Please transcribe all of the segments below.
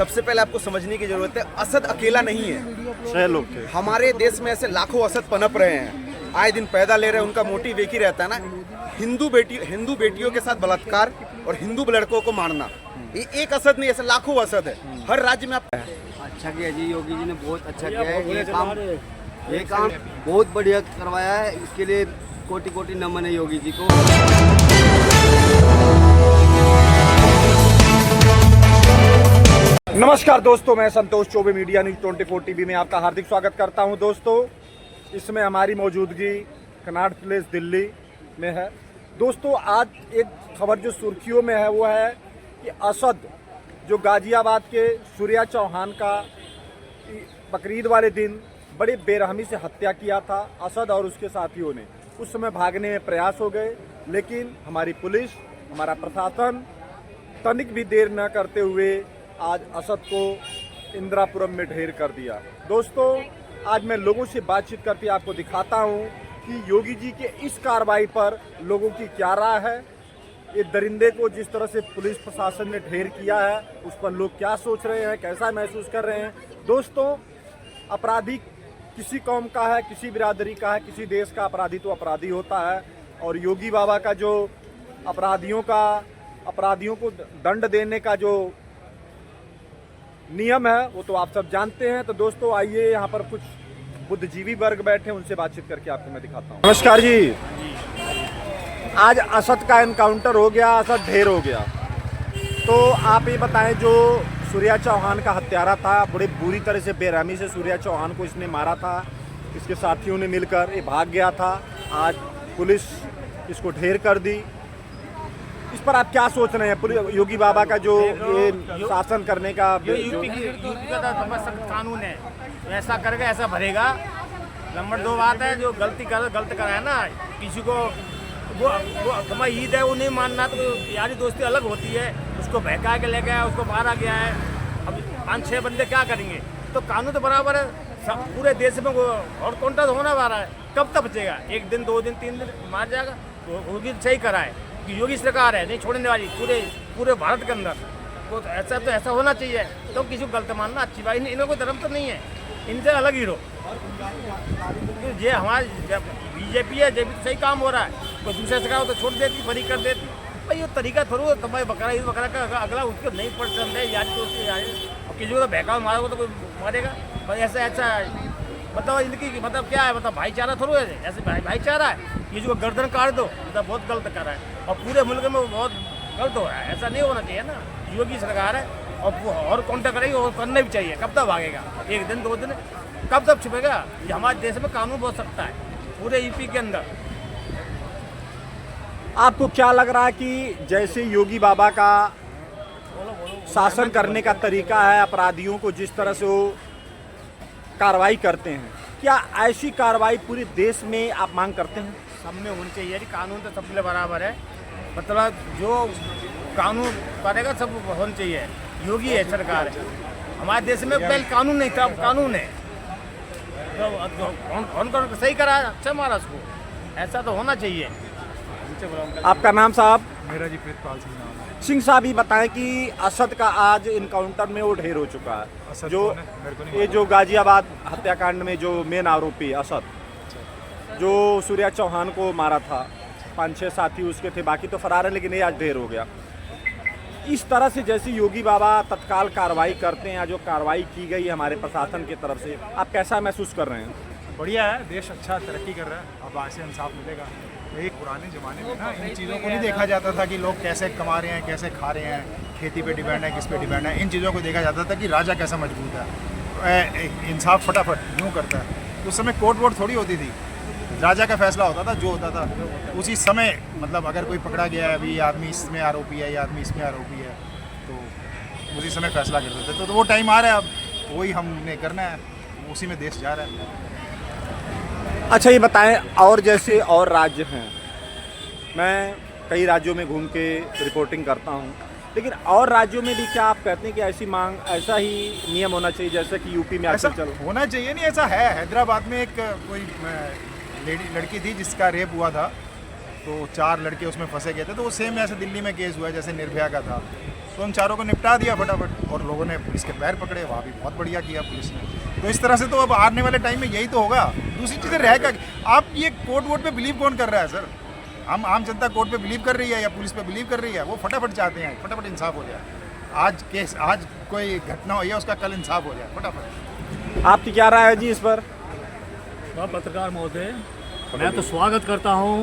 सबसे पहले आपको समझने की जरूरत है, असद अकेला नहीं है, 6 लोग थे। हमारे देश में ऐसे लाखों असद पनप रहे हैं, आए दिन पैदा ले रहे हैं। उनका मोटिव एक ही रहता है ना, हिंदू बेटियों के साथ बलात्कार और हिंदू लड़कों को मारना। ये एक असद नहीं, ऐसे लाखों असद है हर राज्य में। आप अच्छा किया जी, योगी जी ने बहुत अच्छा किया है। ये काम बहुत बढ़िया करवाया है, इसके लिए कोटि कोटि नमन है योगी जी को। नमस्कार दोस्तों, मैं Santosh Choubey media news 24 TV में आपका हार्दिक स्वागत करता हूं। दोस्तों, इसमें हमारी मौजूदगी कनॉट प्लेस दिल्ली में है। दोस्तों, आज एक खबर जो सुर्खियों में है वो है कि असद जो गाजियाबाद के सूर्या चौहान का बकरीद वाले दिन बड़े बेरहमी से हत्या किया था असद और उसके साथियों ने। उस समय भागने में प्रयास हो गए, लेकिन हमारी पुलिस, हमारा प्रशासन तनिक भी देर न करते हुए आज असद को इंदिरापुरम में ढेर कर दिया। दोस्तों, आज मैं लोगों से बातचीत करके आपको दिखाता हूं कि योगी जी के इस कार्रवाई पर लोगों की क्या राय है। ये दरिंदे को जिस तरह से पुलिस प्रशासन ने ढेर किया है, उस पर लोग क्या सोच रहे हैं, कैसा महसूस कर रहे हैं। दोस्तों, अपराधी किसी कौम का है, किसी बिरादरी का है, किसी देश का अपराधी तो अपराधी होता है। और योगी बाबा का जो अपराधियों को दंड देने का जो नियम है वो तो आप सब जानते हैं। तो दोस्तों, आइए यहाँ पर कुछ बुद्धिजीवी वर्ग बैठे, उनसे बातचीत करके आपको मैं दिखाता हूँ। नमस्कार जी। आज असद का एनकाउंटर हो गया, असद ढेर हो गया, तो आप ये बताएं, जो सूर्या चौहान का हत्यारा था, बड़े बुरी तरह से बेरहमी से सूर्या चौहान को इसने मारा था, इसके साथियों ने मिलकर, ये भाग गया था। आज पुलिस इसको ढेर कर दी। इस पर आप क्या सोच रहे हैं? योगी बाबा का जो ये शासन करने का यूपी का कानून है, ऐसा करेगा ऐसा भरेगा। नंबर 2 बात है, जो गलत करा है ना किसी को, वो तुम्हारी ईद है वो नहीं मानना, तो यारी दोस्ती अलग होती है। उसको बहका के ले गया, उसको मारा गया है। अब 5-6 बंदे क्या करेंगे? तो कानून तो बराबर है सब पूरे देश में। और कौन तो होना वाला है, कब तक बचेगा? 1 दिन 2 दिन 3 दिन मार जाएगा। तो योगी सही करा है कि योगी सरकार है, नहीं छोड़ने वाली पूरे भारत के अंदर। तो ऐसा होना चाहिए। तो किसी को गलत मानना अच्छी बात नहीं, इन्हें कोई धर्म तो नहीं है, इनसे अलग ही रहो। ये हमारी बीजेपी है, जब सही काम हो रहा है, कोई दूसरे सरकार तो छोड़ देती, बरी कर देती। भाई ये तरीका थोड़ा तुम्हारे बकरा का अगला उसको नहीं पसंद है, याद तो किसी को तो बहकाव मारोगे तो कोई मारेगा। भाई ऐसा मतलब इनकी मतलब क्या है, मतलब भाईचारा थोड़ा है, ऐसे भाईचारा है। किसी को गर्दन काट दो, मतलब बहुत गलत कर रहा है, और पूरे मुल्क में बहुत गलत हो रहा है। ऐसा नहीं होना चाहिए ना। योगी सरकार है और कॉन्टेक्ट करेगी, और करना भी चाहिए। कब तक भागेगा? 1 दिन 2 दिन कब तक छुपेगा? ये हमारे देश में कानून बहुत सख्त है, पूरे यूपी के अंदर। आपको क्या लग रहा है कि जैसे योगी बाबा का शासन करने का तरीका है, अपराधियों को जिस तरह से वो कार्रवाई करते हैं, क्या ऐसी कार्रवाई पूरे देश में आप मांग करते हैं? सब में होनी चाहिए। कानून तो सबके लिए बराबर है, मतलब जो कानून करेगा सब होना चाहिए। योगी है, सरकार है। हमारे देश में पहले कानून नहीं था, अब कानून है। तो कौन सही करा, अच्छा मारा उसको, ऐसा तो होना चाहिए। आपका नाम साहब? मेरा जी प्रीतपाल सिंह नाम है। सिंह साहब, ये बताएं कि असद का आज इनकाउंटर में वो ढेर हो चुका है, जो ये जो गाजियाबाद हत्याकांड में जो मेन आरोपी असद, जो सूर्या चौहान को मारा था, 5-6 साथी उसके थे, बाकी तो फरार है, लेकिन ये आज ढेर हो गया। इस तरह से जैसे योगी बाबा तत्काल कार्रवाई करते हैं, जो कार्रवाई की गई है हमारे प्रशासन की तरफ से, आप कैसा महसूस कर रहे हैं? बढ़िया है, देश अच्छा तरक्की कर रहा है, अब आज से इंसाफ मिलेगा। एक पुराने ज़माने में ना इन चीज़ों को नहीं देखा जाता था कि लोग कैसे कमा रहे हैं, कैसे खा रहे हैं, खेती पे डिपेंड है, किस पे डिपेंड है। इन चीज़ों को देखा जाता था कि राजा कैसा मजबूत है, इंसाफ फटाफट यूँ करता है। तो उस समय कोर्ट वोट थोड़ी होती थी, राजा का फैसला होता था, जो होता था उसी समय। मतलब अगर कोई पकड़ा गया है, अभी ये आदमी इसमें आरोपी है, ये आदमी इसमें आरोपी है, तो उसी समय फैसला कर देते। तो वो टाइम आ रहा है, अब वही हमने करना है, उसी में देश जा रहा है। अच्छा, ये बताएं, और जैसे और राज्य हैं, मैं कई राज्यों में घूम के रिपोर्टिंग करता हूं, लेकिन और राज्यों में भी क्या आप कहते हैं कि ऐसी मांग, ऐसा ही नियम होना चाहिए जैसे कि यूपी में ऐसा चल होना चाहिए? नहीं, ऐसा है। हैदराबाद में एक कोई लड़की थी जिसका रेप हुआ था, तो 4 लड़के उसमें फंसे गए थे, तो वो सेम ऐसे दिल्ली में केस हुआ जैसे निर्भया का था। तो उन चारों को निपटा दिया फटाफट, और लोगों ने पुलिस के पैर पकड़े, वहाँ भी बहुत बढ़िया किया पुलिस ने। तो इस तरह से तो अब आने वाले टाइम में यही तो होगा। दूसरी चीज़ें रहेगा, आप ये कोर्ट वोट पे बिलीव कौन कर रहा है सर? हम आम जनता कोर्ट पे बिलीव कर रही है या पुलिस पे बिलीव कर रही है? वो फटाफट चाहते हैं फटाफट इंसाफ हो जाए। आज कोई घटना हुई है उसका कल इंसाफ हो जाए फटाफट। आपकी क्या राय है जी इस पर? पत्रकार महोदय, मैं तो स्वागत करता हूँ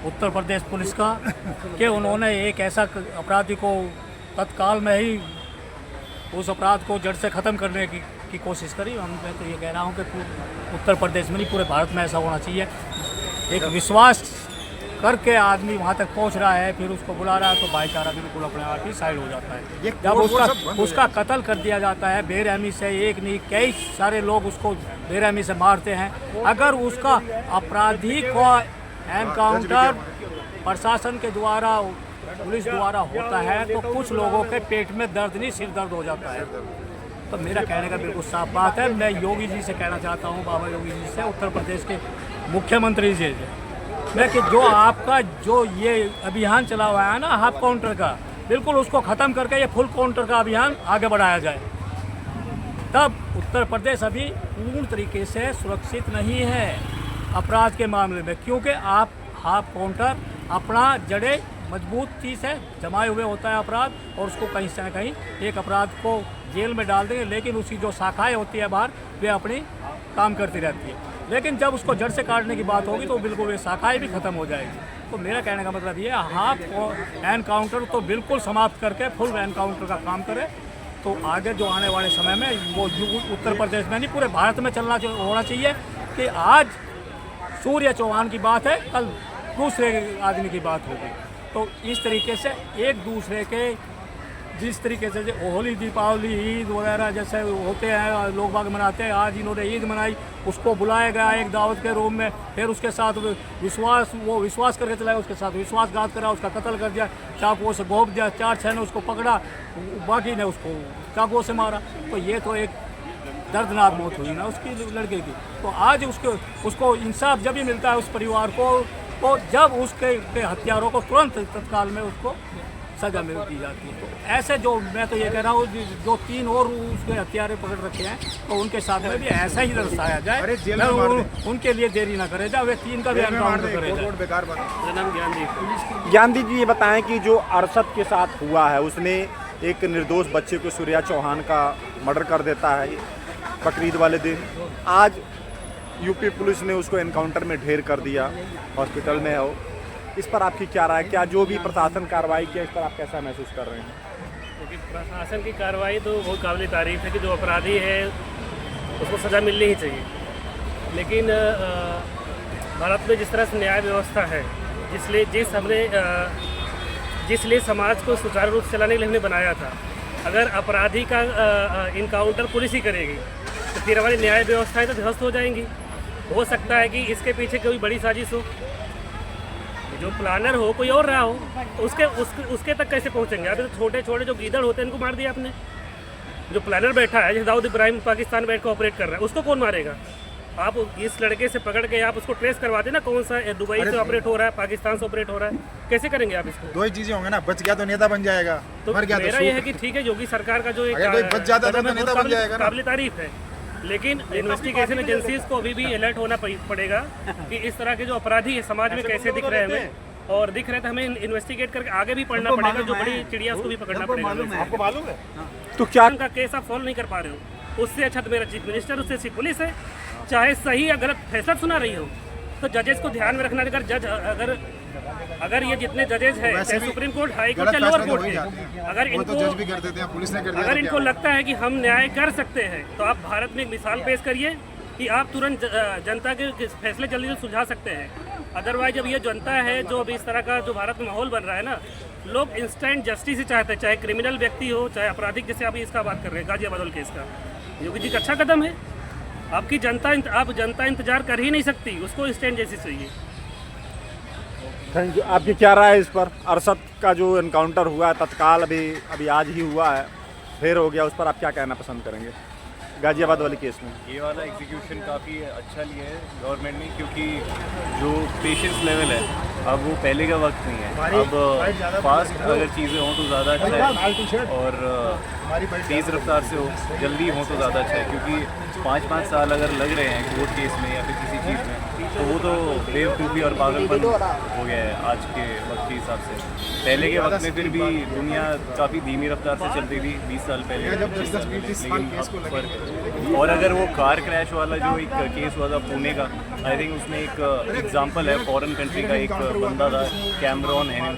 उत्तर प्रदेश पुलिस का कि उन्होंने एक ऐसा अपराधी को तत्काल में ही उस अपराध को जड़ से ख़त्म करने की कोशिश करी। मैं तो ये कह रहा हूँ कि उत्तर प्रदेश में नहीं, पूरे भारत में ऐसा होना चाहिए। एक विश्वास करके आदमी वहाँ तक पहुँच रहा है, फिर उसको बुला रहा है तो भाईचारा बिल्कुल अपने आप ही साइड हो जाता है। जब उसका कत्ल कर दिया जाता है बेरहमी से, एक नहीं कई सारे लोग उसको बेरहमी से मारते हैं। अगर उसका अपराधी को एनकाउंटर प्रशासन के द्वारा, पुलिस द्वारा होता है तो कुछ लोगों के पेट में दर्द नहीं, सिर दर्द हो जाता है। तो मेरा कहने का बिल्कुल साफ बात है। मैं योगी जी से कहना चाहता हूँ, बाबा योगी जी से, उत्तर प्रदेश के मुख्यमंत्री जी से, मैं कि जो आपका जो ये अभियान चला हुआ है ना हाफ काउंटर का, बिल्कुल उसको ख़त्म करके ये फुल काउंटर का अभियान आगे बढ़ाया जाए। तब उत्तर प्रदेश अभी पूर्ण तरीके से सुरक्षित नहीं है अपराध के मामले में, क्योंकि आप हाफ काउंटर अपना जड़े मजबूत चीज़ है, जमाए हुए होता है अपराध, और उसको कहीं से कहीं एक अपराध को जेल में डाल देंगे, लेकिन उसकी जो शाखाएं होती है बाहर वे अपनी काम करती रहती है। लेकिन जब उसको जड़ से काटने की बात होगी तो बिल्कुल वे शाखाएं भी ख़त्म हो जाएगी। तो मेरा कहने का मतलब ये हाफ एनकाउंटर तो बिल्कुल समाप्त करके फुल एनकाउंटर का काम करे, तो आगे जो आने वाले समय में वो उत्तर प्रदेश में नहीं पूरे भारत में चलना होना चाहिए कि आज सूर्य चौहान की बात है, कल दूसरे आदमी की बात होगी। तो इस तरीके से एक दूसरे के जिस तरीके से होली, दीपावली, ईद वगैरह जैसे होते हैं, लोग बाग मनाते हैं, आज इन्होंने ईद मनाई, उसको बुलाया गया एक दावत के रूम में, फिर उसके साथ वो विश्वास करके चलाया, उसके साथ विश्वासघात करा, उसका कत्ल कर दिया, चाकुओं से घोंप दिया, 4-6 ने उसको पकड़ा, बाकी ने उसको चाकुओं से मारा। तो ये तो एक दर्दनाक मौत हुई ना उसकी लड़के की। तो आज उसको इंसाफ जब भी मिलता है उस परिवार को, तो जब उसके हत्यारों को तुरंत तत्काल में उसको सजा मिल दी जाती है। तो ऐसे जो मैं तो ये कह रहा हूँ जो 3 और उसके हत्यारे पकड़ रखे हैं, तो उनके साथ में भी ऐसा ही दर्शाया जाए, उनके लिए देरी ना करे जाए, वे 3 का भी एनकाउंटर करे जाए। ज्ञानदीप जी ये बताएं कि जो अरशद के साथ हुआ है, उसने एक निर्दोष बच्चे को, सूर्या चौहान का मर्डर कर देता है बकरीद वाले दिन। आज यूपी पुलिस ने उसको एनकाउंटर में ढेर कर दिया, हॉस्पिटल में हो। इस पर आपकी क्या राय? क्या जो भी प्रशासन कार्रवाई किया इस पर आप कैसा महसूस कर रहे हैं? क्योंकि प्रशासन की कार्रवाई तो बहुत काबिल तारीफ है कि जो अपराधी है उसको सज़ा मिलनी ही चाहिए, लेकिन भारत में जिस तरह से न्याय व्यवस्था है, जिसलिए समाज को सुचारू रूप से चलाने के लिए हमने बनाया था, अगर अपराधी का इनकाउंटर पुलिस ही करेगी तो फिर हमारी न्याय व्यवस्थाएँ तो ध्वस्त हो जाएंगी। हो सकता है कि इसके पीछे कोई बड़ी साजिश हो, जो प्लानर हो कोई और रहा हो, उसके तक कैसे पहुंचेंगे? अभी तो छोटे छोटे जो गीदड़ होते हैं इनको मार दिया आपने। जो प्लानर बैठा है, जैसे दाऊद इब्राहिम पाकिस्तान बैठ कर ऑपरेट कर रहा है, उसको कौन मारेगा? आप इस लड़के से पकड़ के आप उसको ट्रेस करवा देना, कौन सा दुबई से ऑपरेट हो रहा है, पाकिस्तान से ऑपरेट हो रहा है, कैसे करेंगे आप इसको? 2 ही चीजें होंगे ना, बच गया तो नेता बन जाएगा, तो मेरा यह है कि ठीक है, योगी सरकार का जो बच जाता तो नेता बन जाएगा, काबिल तारीफ है, लेकिन इन्वेस्टिगेशन एजेंसीज को अभी भी अलर्ट होना पड़ेगा कि इस तरह के जो अपराधी है समाज में कैसे दिख रहे हैं हमें, और दिख रहे थे हमें इन्वेस्टिगेट करके आगे भी पढ़ना पड़ेगा, जो बड़ी चिड़िया उसको भी पकड़ना पड़ेगा। आपको मालूम है? तो क्या उनका केस आप सॉल्व नहीं कर पा रहे हो, उससे अच्छा तो मेरा चीफ मिनिस्टर, उससे अच्छी पुलिस है, चाहे सही या गलत फैसला सुना रही हो तो जजेस को ध्यान में रखना। अगर ये जितने जजेस हैं, चाहे सुप्रीम कोर्ट, हाई कोर्ट या लोअर कोर्ट के, अगर इनको लगता है कि हम न्याय कर सकते हैं तो आप भारत में एक मिसाल पेश करिए कि आप तुरंत जनता के फैसले जल्दी से सुलझा सकते हैं। अदरवाइज जब ये जनता है, जो अभी इस तरह का जो भारत में माहौल बन रहा है ना, लोग इंस्टेंट जस्टिस ही चाहते हैं, चाहे क्रिमिनल व्यक्ति हो चाहे आपराधिक, जैसे अभी इसका बात कर रहे हैं गाजियाबाद वाले केस का। योगी जी का अच्छा कदम है, आप जनता इंतजार कर ही नहीं सकती, उसको इंस्टेंट जस्टिस चाहिए। Thank you. आपकी क्या राय है इस पर? अरशद का जो एनकाउंटर हुआ है तत्काल, अभी आज ही हुआ है, फिर हो गया, उस पर आप क्या कहना पसंद करेंगे? गाजियाबाद वाले केस में? ये वाला एग्जीक्यूशन काफ़ी अच्छा लिया है गवर्नमेंट ने, क्योंकि जो पेशेंस लेवल है अब वो पहले का वक्त नहीं है। अब फास्ट अगर चीज़ें हों तो ज़्यादा अच्छा है, और तेज़ रफ्तार से हो, जल्दी हो तो ज़्यादा अच्छा है, क्योंकि 5-5 साल अगर लग रहे हैं कोर्ट केस में या फिर किसी चीज़ में, तो वो तो बेवकूफ़ी और पागलपन हो गया है आज के वक्त के हिसाब से। पहले के वक्त में फिर भी दुनिया काफ़ी धीमी रफ्तार से चलती थी 20 साल पहले, 25 साल पहले, लेकिन अब फर्क। और अगर वो कार क्रैश वाला जो एक केस हुआ था पुणे का, आई थिंक उसमें एक एग्जांपल है फॉरेन कंट्री का, एक बंदा था कैमरॉन हेनिन,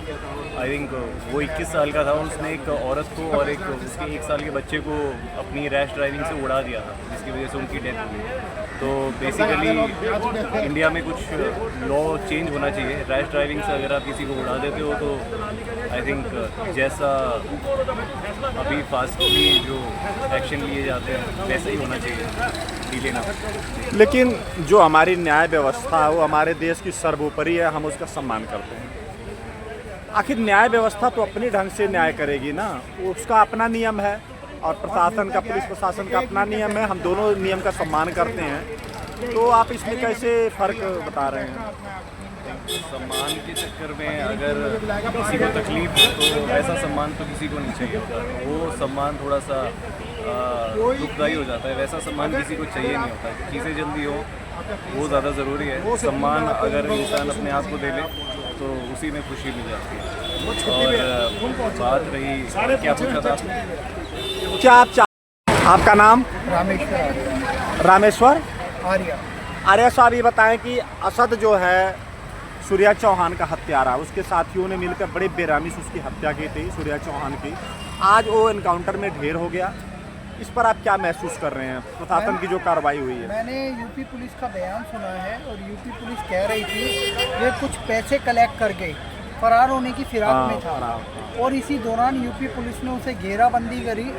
आई थिंक वो 21 साल का था, और उसने एक औरत को और एक उसके 1 साल के बच्चे को अपनी रैश ड्राइविंग से उड़ा दिया था, जिसकी वजह से उनकी डेथ हुई। तो बेसिकली इंडिया में कुछ लॉ चेंज होना चाहिए। रैश ड्राइविंग से अगर आप किसी को उड़ा देते हो तो आई थिंक जैसा अभी फास्टली जो एक्शन लिए जाते हैं वैसा ही होना चाहिए, डिले ना। लेकिन जो हमारी न्याय व्यवस्था है वो हमारे देश की सर्वोपरि है, हम उसका सम्मान करते हैं। आखिर न्याय व्यवस्था तो अपने ढंग से न्याय करेगी ना, उसका अपना नियम है, और प्रशासन का, पुलिस प्रशासन का अपना नियम है, हम दोनों नियम का सम्मान करते हैं। तो आप इसमें कैसे फ़र्क बता रहे हैं? सम्मान के चक्कर में अगर किसी को तकलीफ हो तो वैसा सम्मान तो किसी को नहीं चाहिए होता, वो सम्मान थोड़ा सा दुखदायी हो जाता है, वैसा सम्मान किसी को चाहिए नहीं होता। चीज़ें जल्दी हो वो ज़्यादा ज़रूरी है। सम्मान अगर इंसान अपने आप को दे ले तो उसी में खुशी मिल जाती है। और बात रही, क्या पूछा था क्या आपका नाम? रामेश्वर आर्या साहब, ये बताएं कि असद जो है सूर्या चौहान का हत्यारा, उसके साथियों ने मिलकर बड़े बेरहमी से उसकी हत्या की थी, सूर्या चौहान की। आज वो एनकाउंटर में ढेर हो गया, इस पर आप क्या महसूस कर रहे हैं, प्रशासन की जो कार्रवाई हुई है? मैंने यूपी पुलिस का बयान सुना है, और यूपी पुलिस कह रही थी ये कुछ पैसे कलेक्ट करके फरार होने की फिराक में था, और इसी दौरान यूपी पुलिस ने उसे घेराबंदी करी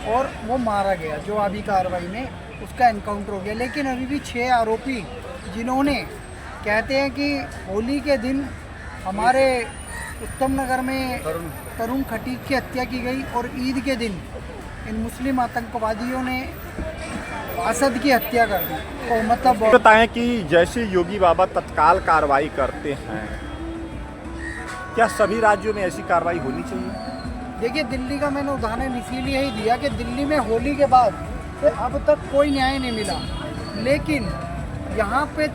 और वो मारा गया, जो अभी कार्रवाई में उसका एनकाउंटर हो गया। लेकिन अभी भी 6 आरोपी जिन्होंने कहते हैं कि होली के दिन हमारे उत्तम नगर में तरुण खटीक की हत्या की गई, और ईद के दिन इन मुस्लिम आतंकवादियों ने असद की हत्या कर दी। तो मतलब बताएं कि जैसे योगी बाबा तत्काल कार्रवाई करते हैं, क्या सभी राज्यों में ऐसी कार्रवाई होनी चाहिए? देखिए, दिल्ली का मैंने उदाहरण इसीलिए ही दिया कि दिल्ली में होली के बाद से अब तक कोई न्याय नहीं मिला, लेकिन यहाँ पे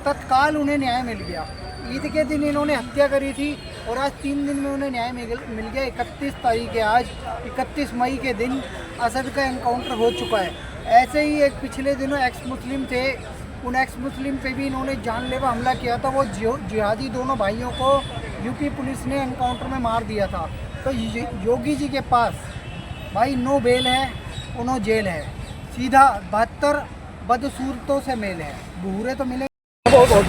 तत्काल उन्हें न्याय मिल गया। ईद के दिन इन्होंने हत्या करी थी, और आज 3 दिन में उन्हें न्याय मिल गया। 31 तारीख है आज, 31 मई के दिन असद का एनकाउंटर हो चुका है। ऐसे ही एक पिछले दिनों एक्स मुस्लिम थे, उन एक्स मुस्लिम पे भी इन्होंने जानलेवा हमला किया था। वो जिहादी दोनों भाइयों को यूपी पुलिस ने एनकाउंटर में मार दिया था। तो योगी जी के पास भाई नो बेल है, उन्हों जेल है, सीधा 72 बदसूरतों से मेल है, बूरे तो मिले।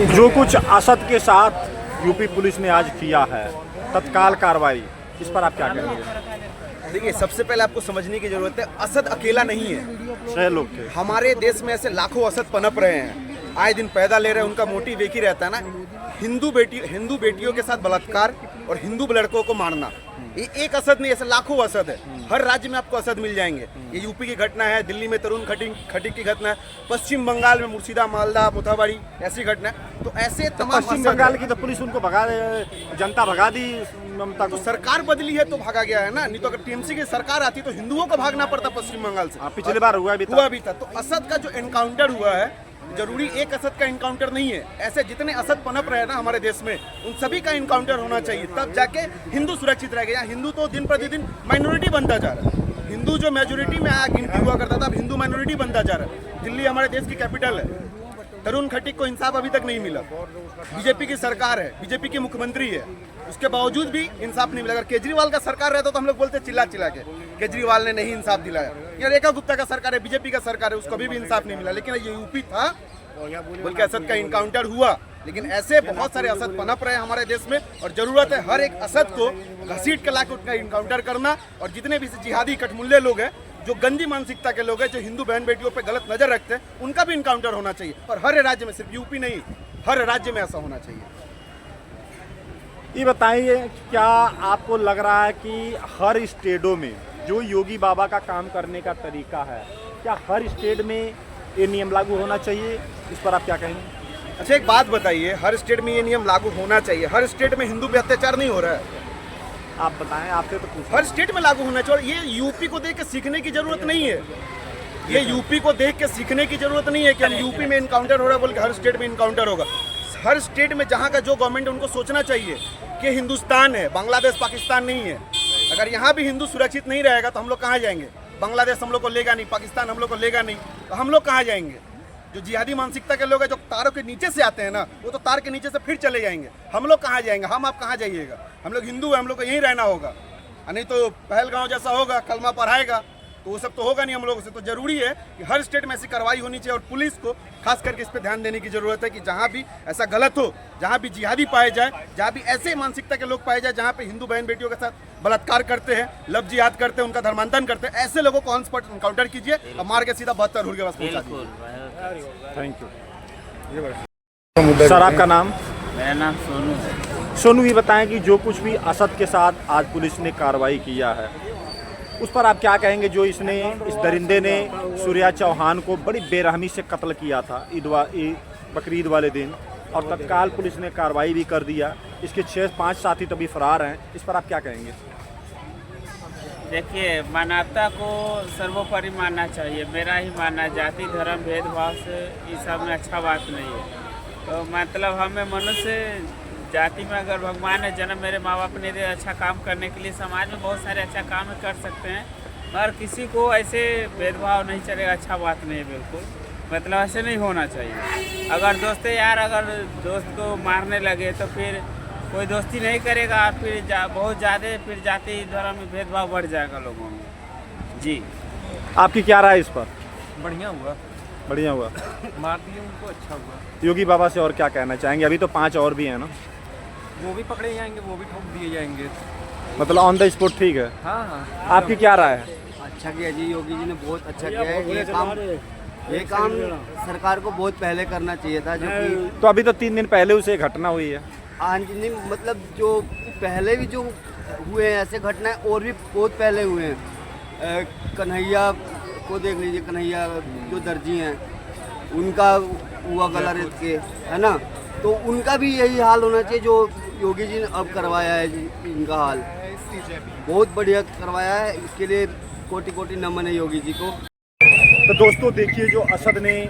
जो कुछ असद के साथ यूपी पुलिस ने आज किया है, तत्काल कार्रवाई, इस पर आप क्या कहेंगे? देखिए, सबसे पहले आपको समझने की जरूरत है, असद अकेला नहीं है, 6 लोग थे। हमारे देश में ऐसे लाखों असद पनप रहे हैं, आए दिन पैदा ले रहे हैं। उनका मोटिव एक ही रहता है ना, हिंदू बेटियों के साथ बलात्कार और हिंदू लड़कों को मारना। ये एक असद नहीं, ऐसे लाखों असद है। हर राज्य में आपको असद मिल जाएंगे। ये यूपी की घटना है, दिल्ली में तरुण खटीक की घटना है, पश्चिम बंगाल में मुर्शिदा मालदा मोथाबाड़ी ऐसी घटना है। तो ऐसे तमाम पश्चिम बंगाल की तो पुलिस उनको जनता भगा दी, ममता को। सरकार बदली है तो भागा गया है ना, नहीं तो अगर टीएमसी की सरकार आती तो हिंदुओं को भागना पड़ता पश्चिम बंगाल से। पिछली बार हुआ भी था। तो असद का जो एनकाउंटर हुआ है, जरूरी एक असद का एनकाउंटर नहीं है, ऐसे जितने असद पनप रहे ना हमारे देश में, उन सभी का एनकाउंटर होना चाहिए, तब जाके हिंदू सुरक्षित रहेगा। हिंदू तो दिन प्रतिदिन माइनॉरिटी बनता जा रहा है। हिंदू जो मेजोरिटी में गिनती हुआ करता था, अब हिंदू माइनॉरिटी बनता जा रहा है। दिल्ली हमारे देश की कैपिटल है, तरुण खटीक को इंसाफ अभी तक नहीं मिला। बीजेपी की सरकार है, बीजेपी की मुख्यमंत्री है, उसके बावजूद भी इंसाफ नहीं मिला। अगर केजरीवाल का सरकार रहता तो हम लोग बोलते चिल्ला के केजरीवाल ने नहीं इंसाफ दिलाया। या रेखा गुप्ता का सरकार है, बीजेपी का सरकार है, उसको भी इंसाफ नहीं मिला। लेकिन ये यूपी था, बोल के असद का इनकाउंटर हुआ। लेकिन ऐसे बहुत सारे असद पनप रहे हमारे देश में, और जरूरत है हर एक असद को घसीट के लाके उनका इनकाउंटर करना। और जितने भी जिहादी कठमुल्ले लोग हैं, जो गंदी मानसिकता के लोग हैं, जो हिंदू बहन बेटियों पे गलत नजर रखते हैं, उनका भी इनकाउंटर होना चाहिए। और हर राज्य में, सिर्फ यूपी नहीं, हर राज्य में ऐसा होना चाहिए। ये बताइए, क्या आपको लग रहा है कि हर स्टेटों में जो योगी बाबा का काम करने का तरीका है, क्या हर स्टेट में ये नियम लागू होना चाहिए? इस पर आप क्या कहेंगे? अच्छा एक बात बताइए, हर स्टेट में ये नियम लागू होना चाहिए? हर स्टेट में हिंदू पे अत्याचार नहीं हो रहा है? आप बताएं, आपसे तो पूछा। हर स्टेट में लागू होना चाहिए। ये यूपी को देख के सीखने की जरूरत नहीं है। ये यूपी को देख के सीखने की जरूरत नहीं है कि हम यूपी में इनकाउंटर हो रहा है बोल के हर स्टेट में इनकाउंटर होगा। हर स्टेट में जहाँ का जो गवर्नमेंट है उनको सोचना चाहिए कि हिंदुस्तान है, बांग्लादेश पाकिस्तान नहीं है। अगर यहाँ भी हिंदू सुरक्षित नहीं रहेगा तो हम लोग कहाँ जाएंगे? बांग्लादेश हम लोग को लेगा नहीं, पाकिस्तान हम लोग को लेगा नहीं, तो हम लोग कहाँ जाएंगे? जो जिहादी मानसिकता के लोग हैं, जो तारों के नीचे से आते हैं ना, वो तो तार के नीचे से फिर चले जाएंगे। हम लोग कहाँ जाएंगे? हम आप कहाँ जाइएगा? हम लोग हिंदू हैं, हम लोग को यहीं रहना होगा। नहीं तो पहलगांव जैसा होगा, कलमा पढ़ाएगा, तो वो सब तो होगा नहीं हम लोगों से। तो जरूरी है कि हर स्टेट में ऐसी कार्रवाई होनी चाहिए और पुलिस को खास करके इस पर ध्यान देने की जरूरत है कि जहाँ भी ऐसा गलत हो, जहाँ भी जिहादी पाए जाए, जहाँ भी ऐसे मानसिकता के लोग पाए जाए, जहाँ पे हिंदू बहन बेटियों के साथ बलात्कार करते हैं, लव जिहाद करते हैं, उनका धर्मांतरण करते हैं, ऐसे लोगों को ऑन स्पॉट एनकाउंटर कीजिए और मार के सीधा 72 हुल के पास पहुंचा दीजिए। Thank you. सर आपका नाम? मेरा नाम सोनू है। सोनू, ये बताएं कि जो कुछ भी असद के साथ आज पुलिस ने कार्रवाई किया है, उस पर आप क्या कहेंगे? जो इस दरिंदे ने सूर्या चौहान को बड़ी बेरहमी से कत्ल किया था बकरीद वाले दिन, और तत्काल पुलिस ने कार्रवाई भी कर दिया। इसके 6-5 साथी तो भी फरार हैं। इस पर आप क्या कहेंगे? देखिए, मानवता को सर्वोपरि मानना चाहिए। मेरा ही मानना, जाति धर्म भेदभाव से इस सब में अच्छा बात नहीं है। तो मतलब हमें मनुष्य जाति में अगर भगवान ने जन्म मेरे माँ बाप ने दिया अच्छा काम करने के लिए, समाज में बहुत सारे अच्छा काम कर सकते हैं, मगर किसी को ऐसे भेदभाव नहीं चलेगा। अच्छा बात नहीं है बिल्कुल, मतलब ऐसे नहीं होना चाहिए। अगर दोस्त यार अगर दोस्त को मारने लगे तो फिर कोई दोस्ती नहीं करेगा, फिर बहुत ज़्यादा फिर जाति धर्म में भेदभाव बढ़ जाएगा लोगों में। जी, आपकी क्या राय इस पर? बढ़िया हुआ, बढ़िया हुआ, मार दिए उनको, अच्छा हुआ। योगी बाबा से और क्या कहना चाहेंगे? अभी तो 5 और भी हैं ना, वो भी पकड़े जाएंगे, वो भी ठोक दिए जाएंगे। मतलब ऑन द स्पॉट ठीक है। हाँ हाँ, आपकी क्या राय है? अच्छा किया जी, योगी जी ने बहुत अच्छा किया है। ये काम सरकार को बहुत पहले करना चाहिए था, जो कि तो अभी तो 3 दिन पहले उसे घटना हुई है। आज नहीं, मतलब जो पहले भी जो हुए हैं ऐसे घटनाएं, और भी बहुत पहले हुए हैं। कन्हैया को देख लीजिए, कन्हैया जो दर्जी हैं, उनका हुआ गला रेत के, है ना, तो उनका भी यही हाल होना चाहिए जो योगी जी ने अब करवाया है। इनका हाल बहुत बढ़िया करवाया है, इसके लिए कोटि कोटि नमन है योगी जी को। तो दोस्तों देखिए, जो असद ने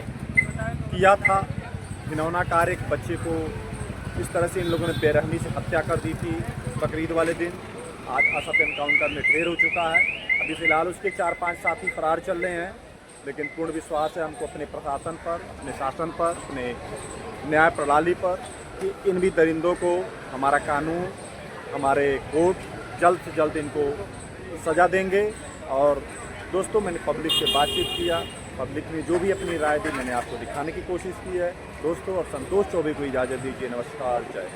किया था घिनौना कार, एक बच्चे को इस तरह से इन लोगों ने बेरहमी से हत्या कर दी थी बकरीद वाले दिन। आज असद एनकाउंटर में ढेर हो चुका है। अभी फ़िलहाल उसके 4-5 साथी फरार चल रहे हैं, लेकिन पूर्ण विश्वास है हमको अपने प्रशासन पर, अपने शासन पर, अपने न्याय प्रणाली पर कि इन भी दरिंदों को हमारा कानून, हमारे कोर्ट जल्द से जल्द इनको सज़ा देंगे। और दोस्तों, मैंने पब्लिक से बातचीत किया, पब्लिक ने जो भी अपनी राय दी मैंने आपको दिखाने की कोशिश की है दोस्तों। और संतोष चौबे को इजाज़त दीजिए। नमस्कार, जय।